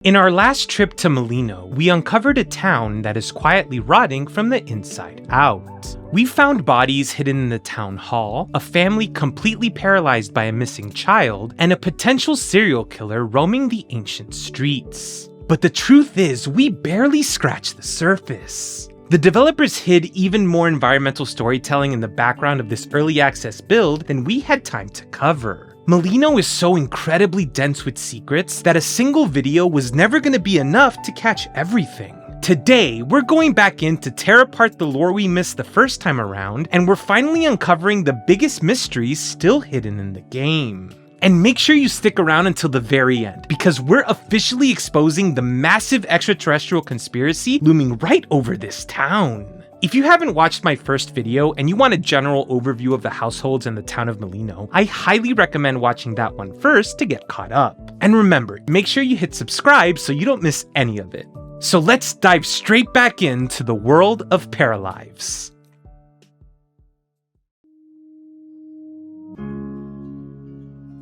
In our last trip to Melino, we uncovered a town that is quietly rotting from the inside out. We found bodies hidden in the town hall, a family completely paralyzed by a missing child, and a potential serial killer roaming the ancient streets. But the truth is, we barely scratched the surface. The developers hid even more environmental storytelling in the background of this early access build than we had time to cover. Melino is so incredibly dense with secrets that a single video was never going to be enough to catch everything. Today, we're going back in to tear apart the lore we missed the first time around, and we're finally uncovering the biggest mysteries still hidden in the game. And make sure you stick around until the very end, because we're officially exposing the massive extraterrestrial conspiracy looming right over this town. If you haven't watched my first video and you want a general overview of the households in the town of Melino, I highly recommend watching that one first to get caught up. And remember, make sure you hit subscribe so you don't miss any of it. So let's dive straight back into the world of Paralives.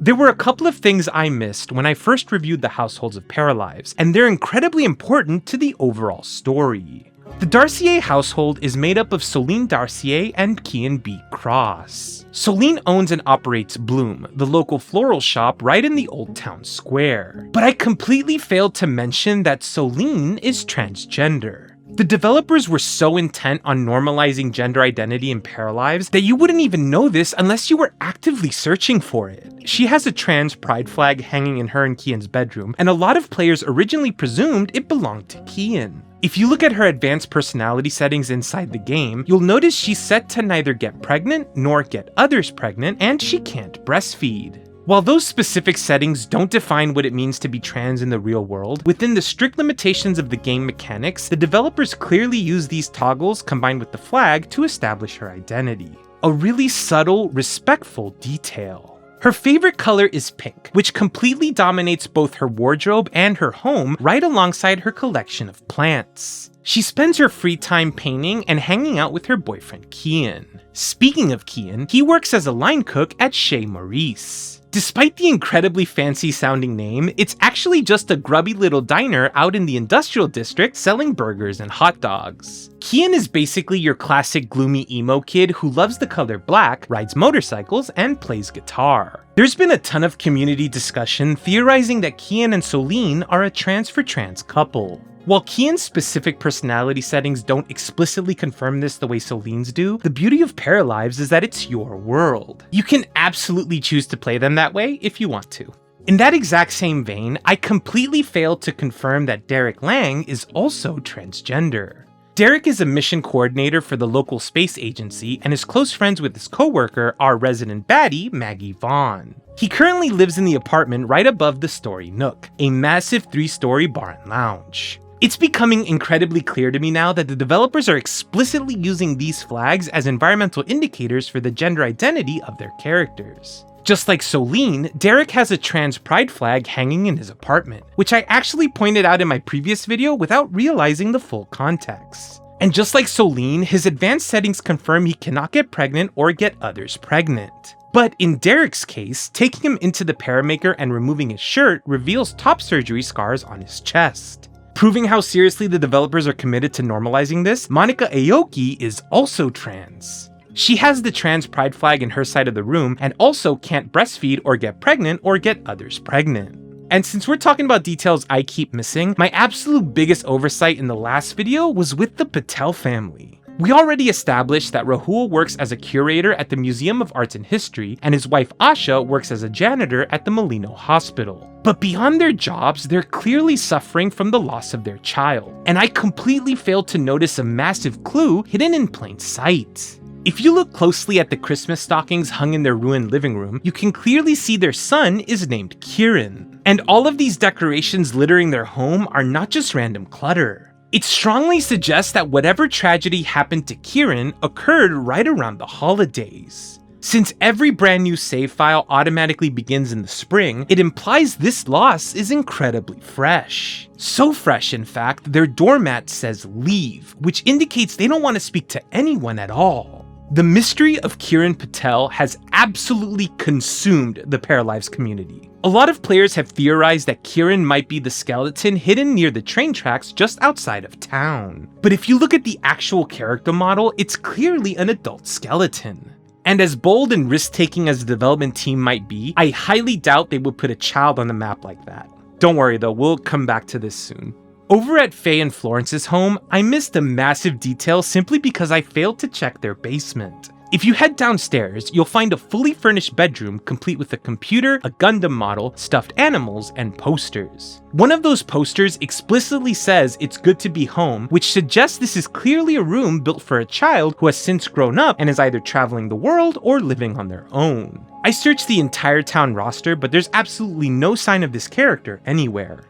There were a couple of things I missed when I first reviewed the households of Paralives, and they're incredibly important to the overall story. The Darcier household is made up of Solène Darcier and Kian B. Cross. Solène owns and operates Bloom, the local floral shop right in the old town square. But I completely failed to mention that Solène is transgender. The developers were so intent on normalizing gender identity in Paralives that you wouldn't even know this unless you were actively searching for it. She has a trans pride flag hanging in her and Kian's bedroom, and a lot of players originally presumed it belonged to Kian. If you look at her advanced personality settings inside the game, you'll notice she's set to neither get pregnant nor get others pregnant, and she can't breastfeed. While those specific settings don't define what it means to be trans in the real world, within the strict limitations of the game mechanics, the developers clearly use these toggles combined with the flag to establish her identity. A really subtle, respectful detail. Her favorite color is pink, which completely dominates both her wardrobe and her home right alongside her collection of plants. She spends her free time painting and hanging out with her boyfriend Kian. Speaking of Kian, he works as a line cook at Chez Maurice. Despite the incredibly fancy sounding name, it's actually just a grubby little diner out in the industrial district selling burgers and hot dogs. Kian is basically your classic gloomy emo kid who loves the color black, rides motorcycles, and plays guitar. There's been a ton of community discussion theorizing that Kian and Solène are a trans for trans couple. While Kian's specific personality settings don't explicitly confirm this the way Solène's do, the beauty of Paralives is that it's your world. You can absolutely choose to play them that way if you want to. In that exact same vein, I completely failed to confirm that Lange is also transgender. Derek is a mission coordinator for the local space agency and is close friends with his coworker, our resident baddie, Maggie Vaughn. He currently lives in the apartment right above the Story Nook, a massive 3-story bar and lounge. It's becoming incredibly clear to me now that the developers are explicitly using these flags as environmental indicators for the gender identity of their characters. Just like Solène, Derek has a trans pride flag hanging in his apartment, which I actually pointed out in my previous video without realizing the full context. And just like Solène, his advanced settings confirm he cannot get pregnant or get others pregnant. But in Derek's case, taking him into the paramaker and removing his shirt reveals top surgery scars on his chest. Proving how seriously the developers are committed to normalizing this, Monika Aoki is also trans. She has the trans pride flag in her side of the room and also can't breastfeed or get pregnant or get others pregnant. And since we're talking about details I keep missing, my absolute biggest oversight in the last video was with the Patel family. We already established that Rahul works as a curator at the Museum of Arts and History, and his wife Asha works as a janitor at the Melino Hospital. But beyond their jobs, they're clearly suffering from the loss of their child, and I completely failed to notice a massive clue hidden in plain sight. If you look closely at the Christmas stockings hung in their ruined living room, you can clearly see their son is named Kiran. And all of these decorations littering their home are not just random clutter. It strongly suggests that whatever tragedy happened to Kiran occurred right around the holidays. Since every brand new save file automatically begins in the spring, it implies this loss is incredibly fresh. So fresh, in fact, their doormat says leave, which indicates they don't want to speak to anyone at all. The mystery of Kiran Patel has absolutely consumed the Paralives community. A lot of players have theorized that Kiran might be the skeleton hidden near the train tracks just outside of town. But if you look at the actual character model, it's clearly an adult skeleton. And as bold and risk-taking as the development team might be, I highly doubt they would put a child on the map like that. Don't worry though, we'll come back to this soon. Over at Faye and Florence's home, I missed a massive detail simply because I failed to check their basement. If you head downstairs, you'll find a fully furnished bedroom complete with a computer, a Gundam model, stuffed animals, and posters. One of those posters explicitly says it's good to be home, which suggests this is clearly a room built for a child who has since grown up and is either traveling the world or living on their own. I searched the entire town roster, but there's absolutely no sign of this character anywhere.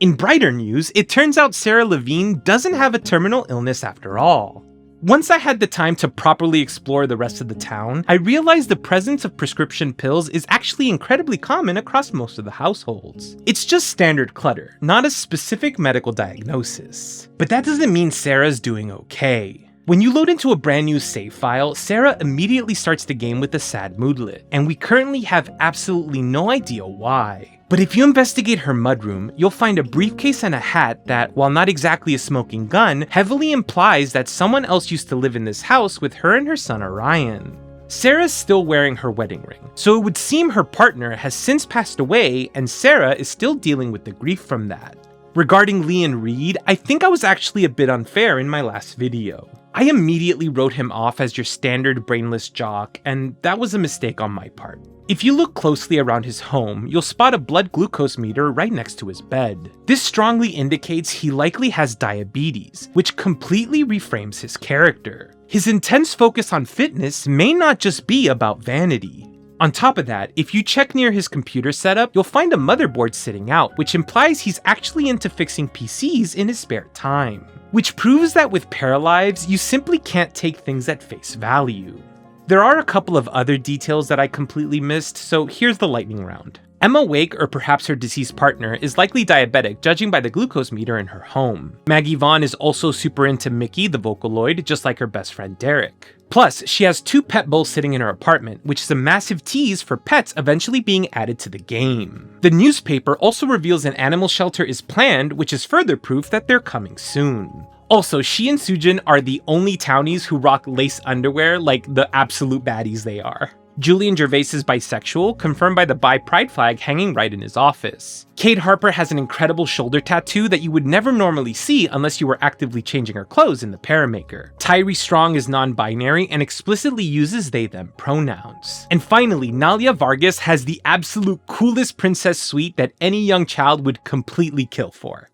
In brighter news, it turns out Sarah Lavigne doesn't have a terminal illness after all. Once I had the time to properly explore the rest of the town, I realized the presence of prescription pills is actually incredibly common across most of the households. It's just standard clutter, not a specific medical diagnosis. But that doesn't mean Sarah's doing okay. When you load into a brand new save file, Sarah immediately starts the game with a sad moodlet, and we currently have absolutely no idea why. But if you investigate her mudroom, you'll find a briefcase and a hat that, while not exactly a smoking gun, heavily implies that someone else used to live in this house with her and her son Orion. Sarah's still wearing her wedding ring, so it would seem her partner has since passed away and Sarah is still dealing with the grief from that. Regarding Lian Reed, I think I was actually a bit unfair in my last video. I immediately wrote him off as your standard brainless jock, and that was a mistake on my part. If you look closely around his home, you'll spot a blood glucose meter right next to his bed. This strongly indicates he likely has diabetes, which completely reframes his character. His intense focus on fitness may not just be about vanity. On top of that, if you check near his computer setup, you'll find a motherboard sitting out, which implies he's actually into fixing PCs in his spare time. Which proves that with Paralives, you simply can't take things at face value. There are a couple of other details that I completely missed, so here's the lightning round. Emma Wake, or perhaps her deceased partner, is likely diabetic, judging by the glucose meter in her home. Maggie Vaughn is also super into Mickey, the Vocaloid, just like her best friend Derek. Plus, she has 2 pet bowls sitting in her apartment, which is a massive tease for pets eventually being added to the game. The newspaper also reveals an animal shelter is planned, which is further proof that they're coming soon. Also, she and Sujin are the only Townies who rock lace underwear like the absolute baddies they are. Julien Gervais is bisexual, confirmed by the bi pride flag hanging right in his office. Kate Harper has an incredible shoulder tattoo that you would never normally see unless you were actively changing her clothes in the Paramaker. Tyree Strong is non-binary and explicitly uses they/them pronouns. And finally, Nalia Vargas has the absolute coolest princess suite that any young child would completely kill for.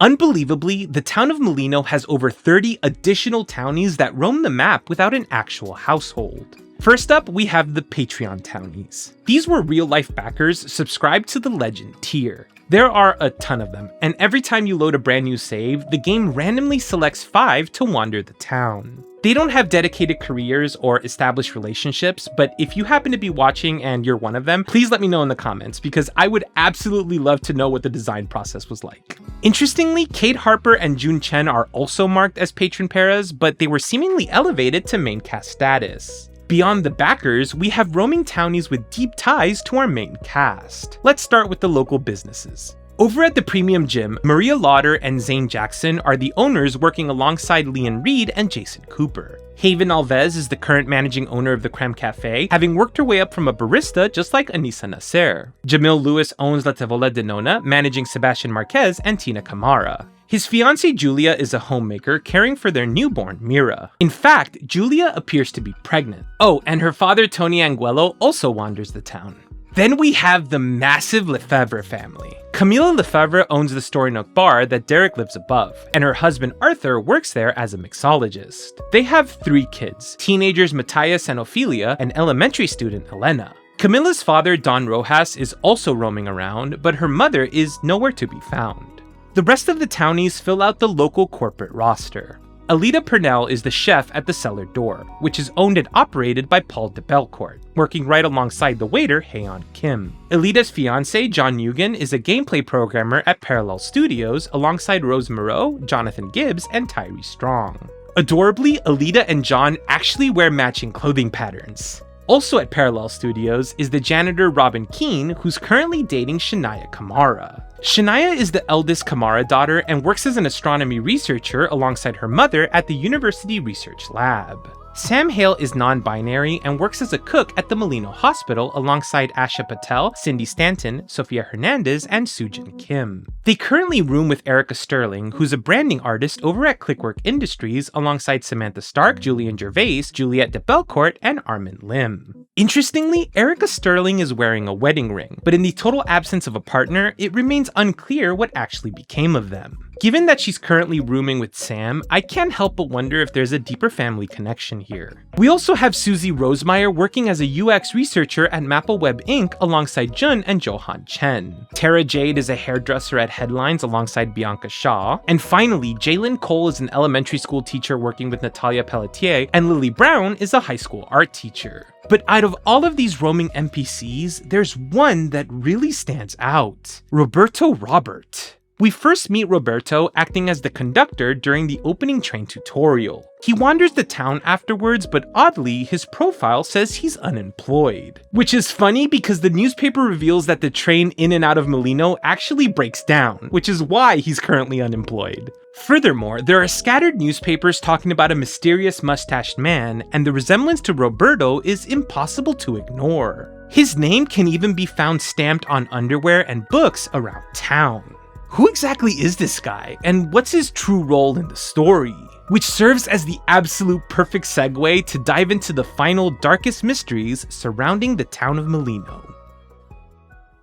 Unbelievably, the town of Melino has over 30 additional Townies that roam the map without an actual household. First up, we have the Patreon Townies. These were real-life backers subscribed to the Legend tier. There are a ton of them, and every time you load a brand new save, the game randomly selects 5 to wander the town. They don't have dedicated careers or established relationships, but if you happen to be watching and you're one of them, please let me know in the comments, because I would absolutely love to know what the design process was like. Interestingly, Kate Harper and Jun Chen are also marked as patron paras, but they were seemingly elevated to main cast status. Beyond the backers, we have roaming Townies with deep ties to our main cast. Let's start with the local businesses. Over at the Premium Gym, Maria Lauder and Zane Jackson are the owners working alongside Lian Reed and Jason Cooper. Haven Alves is the current managing owner of the Creme Café, having worked her way up from a barista just like Anissa Nasser. Jamil Lewis owns La Tavola de Nona, managing Sebastian Marquez and Tina Camara. His fiancée Julia is a homemaker caring for their newborn Mira. In fact, Julia appears to be pregnant. Oh, and her father Tony Anguello also wanders the town. Then we have the massive Levefre family. Camila Lefevre owns the Storynook bar that Derek lives above, and her husband Arthur works there as a mixologist. They have 3 kids, teenagers Matthias and Ophelia, and elementary student Elena. Camila's father Don Rojas is also roaming around, but her mother is nowhere to be found. The rest of the Townies fill out the local corporate roster. Alita Purnell is the chef at the Cellar Door, which is owned and operated by Paul de Belcourt, working right alongside the waiter Haeon Kim. Alita's fiancé John Eugen is a gameplay programmer at Parallel Studios alongside Rose Moreau, Jonathan Gibbs, and Tyree Strong. Adorably, Alita and John actually wear matching clothing patterns. Also at Parallel Studios is the janitor Robin Keane, who's currently dating Shania Kamara. Shania is the eldest Kamara daughter and works as an astronomy researcher alongside her mother at the University Research Lab. Sam Hale is non-binary and works as a cook at the Melino Hospital alongside Asha Patel, Cindy Stanton, Sofia Hernandez, and Soojin Kim. They currently room with Erika Sterling, who's a branding artist over at Clickwork Industries alongside Samantha Stark, Julian Gervais, Juliette de Belcourt, and Armin Lim. Interestingly, Erika Sterling is wearing a wedding ring, but in the total absence of a partner, it remains unclear what actually became of them. Given that she's currently rooming with Sam, I can't help but wonder if there's a deeper family connection here. We also have Susie Rosemeyer working as a UX researcher at MapleWeb Inc. alongside Jun and Johan Chen. Tara Jade is a hairdresser at Headlines alongside Bianca Shaw. And finally, Jalen Cole is an elementary school teacher working with Natalia Pelletier, and Lily Brown is a high school art teacher. But out of all of these roaming NPCs, there's one that really stands out: Roberto Robert. We first meet Roberto acting as the conductor during the opening train tutorial. He wanders the town afterwards, but oddly, his profile says he's unemployed. Which is funny because the newspaper reveals that the train in and out of Melino actually breaks down, which is why he's currently unemployed. Furthermore, there are scattered newspapers talking about a mysterious mustached man, and the resemblance to Roberto is impossible to ignore. His name can even be found stamped on underwear and books around town. Who exactly is this guy, and what's his true role in the story? Which serves as the absolute perfect segue to dive into the final darkest mysteries surrounding the town of Melino.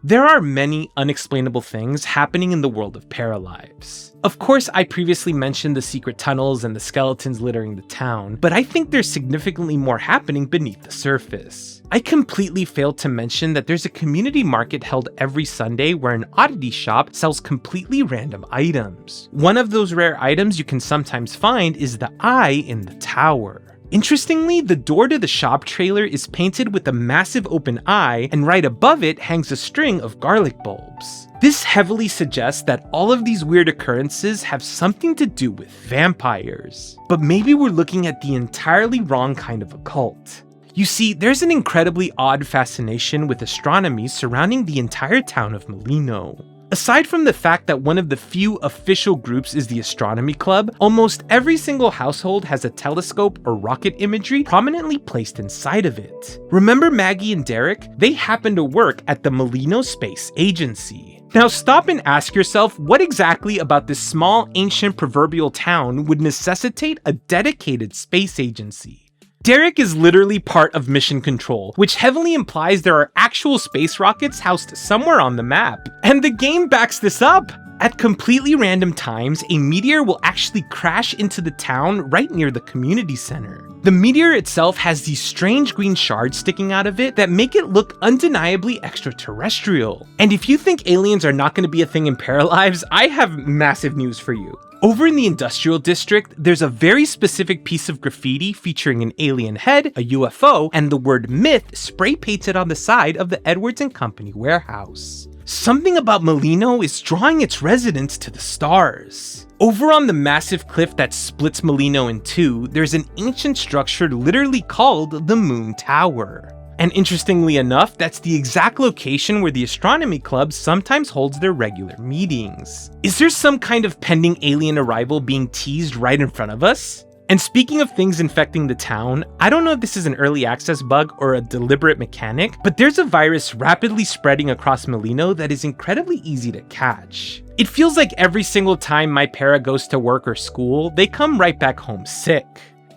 There are many unexplainable things happening in the world of Paralives. Of course, I previously mentioned the secret tunnels and the skeletons littering the town, but I think there's significantly more happening beneath the surface. I completely failed to mention that there's a community market held every Sunday where an oddity shop sells completely random items. One of those rare items you can sometimes find is the eye in the tower. Interestingly, the door to the shop trailer is painted with a massive open eye, and right above it hangs a string of garlic bulbs. This heavily suggests that all of these weird occurrences have something to do with vampires. But maybe we're looking at the entirely wrong kind of occult. You see, there's an incredibly odd fascination with astronomy surrounding the entire town of Melino. Aside from the fact that one of the few official groups is the Astronomy Club, almost every single household has a telescope or rocket imagery prominently placed inside of it. Remember Maggie and Derek? They happen to work at the Melino Space Agency. Now stop and ask yourself what exactly about this small, ancient, proverbial town would necessitate a dedicated space agency. Derek is literally part of Mission Control, which heavily implies there are actual space rockets housed somewhere on the map. And the game backs this up! At completely random times, a meteor will actually crash into the town right near the community center. The meteor itself has these strange green shards sticking out of it that make it look undeniably extraterrestrial. And if you think aliens are not going to be a thing in Paralives, I have massive news for you. Over in the industrial district, there's a very specific piece of graffiti featuring an alien head, a UFO, and the word myth spray painted on the side of the Edwards & Company warehouse. Something about Melino is drawing its residents to the stars. Over on the massive cliff that splits Melino in two, there's an ancient structure literally called the Moon Tower. And interestingly enough, that's the exact location where the Astronomy Club sometimes holds their regular meetings. Is there some kind of pending alien arrival being teased right in front of us? And speaking of things infecting the town, I don't know if this is an early access bug or a deliberate mechanic, but there's a virus rapidly spreading across Melino that is incredibly easy to catch. It feels like every single time my para goes to work or school, they come right back home sick.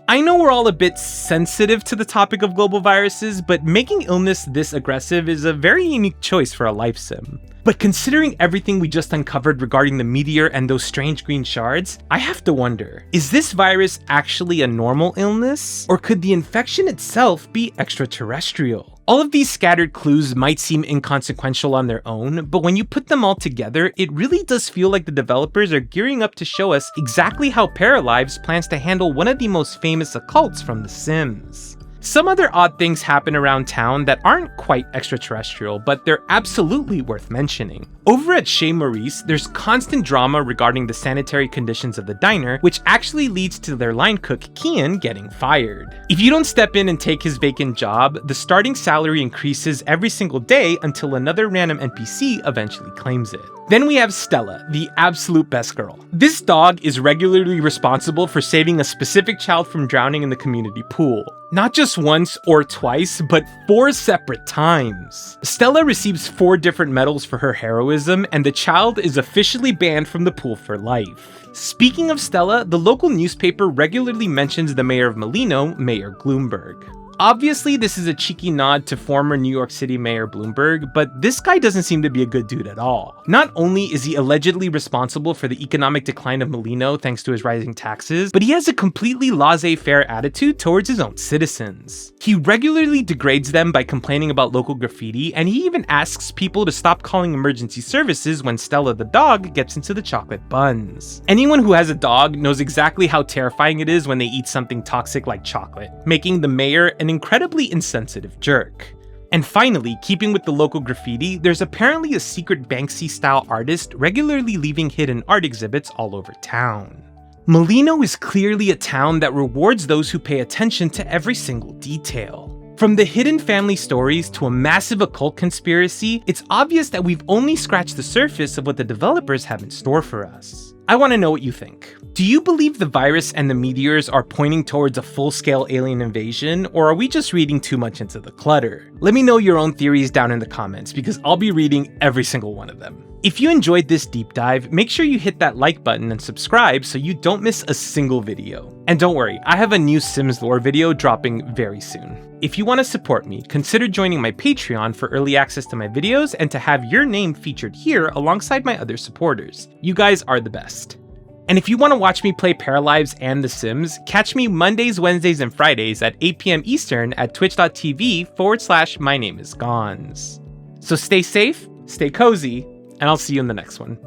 I know we're all a bit sensitive to the topic of global viruses, but making illness this aggressive is a very unique choice for a life sim. But considering everything we just uncovered regarding the meteor and those strange green shards, I have to wonder, is this virus actually a normal illness? Or could the infection itself be extraterrestrial? All of these scattered clues might seem inconsequential on their own, but when you put them all together, it really does feel like the developers are gearing up to show us exactly how Paralives plans to handle one of the most famous occults from The Sims. Some other odd things happen around town that aren't quite extraterrestrial, but they're absolutely worth mentioning. Over at Chez Maurice, there's constant drama regarding the sanitary conditions of the diner, which actually leads to their line cook, Kian, getting fired. If you don't step in and take his vacant job, the starting salary increases every single day until another random NPC eventually claims it. Then we have Stella, the absolute best girl. This dog is regularly responsible for saving a specific child from drowning in the community pool. Not just once or twice, but 4 separate times. Stella receives 4 different medals for her heroism, and the child is officially banned from the pool for life. Speaking of Stella, the local newspaper regularly mentions the mayor of Melino, Mayor Bloomberg. Obviously, this is a cheeky nod to former New York City Mayor Bloomberg, but this guy doesn't seem to be a good dude at all. Not only is he allegedly responsible for the economic decline of Melino thanks to his rising taxes, but he has a completely laissez-faire attitude towards his own citizens. He regularly degrades them by complaining about local graffiti, and he even asks people to stop calling emergency services when Stella the dog gets into the chocolate buns. Anyone who has a dog knows exactly how terrifying it is when they eat something toxic like chocolate, making the mayor an incredibly insensitive jerk. And finally, keeping with the local graffiti, there's apparently a secret Banksy-style artist regularly leaving hidden art exhibits all over town. Melino is clearly a town that rewards those who pay attention to every single detail. From the hidden family stories to a massive occult conspiracy, it's obvious that we've only scratched the surface of what the developers have in store for us. I want to know what you think. Do you believe the virus and the meteors are pointing towards a full-scale alien invasion, or are we just reading too much into the clutter? Let me know your own theories down in the comments, because I'll be reading every single one of them. If you enjoyed this deep dive, make sure you hit that like button and subscribe so you don't miss a single video. And don't worry, I have a new Sims lore video dropping very soon. If you want to support me, consider joining my Patreon for early access to my videos and to have your name featured here alongside my other supporters. You guys are the best. And if you want to watch me play Paralives and The Sims, catch me Mondays, Wednesdays, and Fridays at 8 p.m. Eastern at twitch.tv/mynameisGonz. So stay safe, stay cozy, and I'll see you in the next one.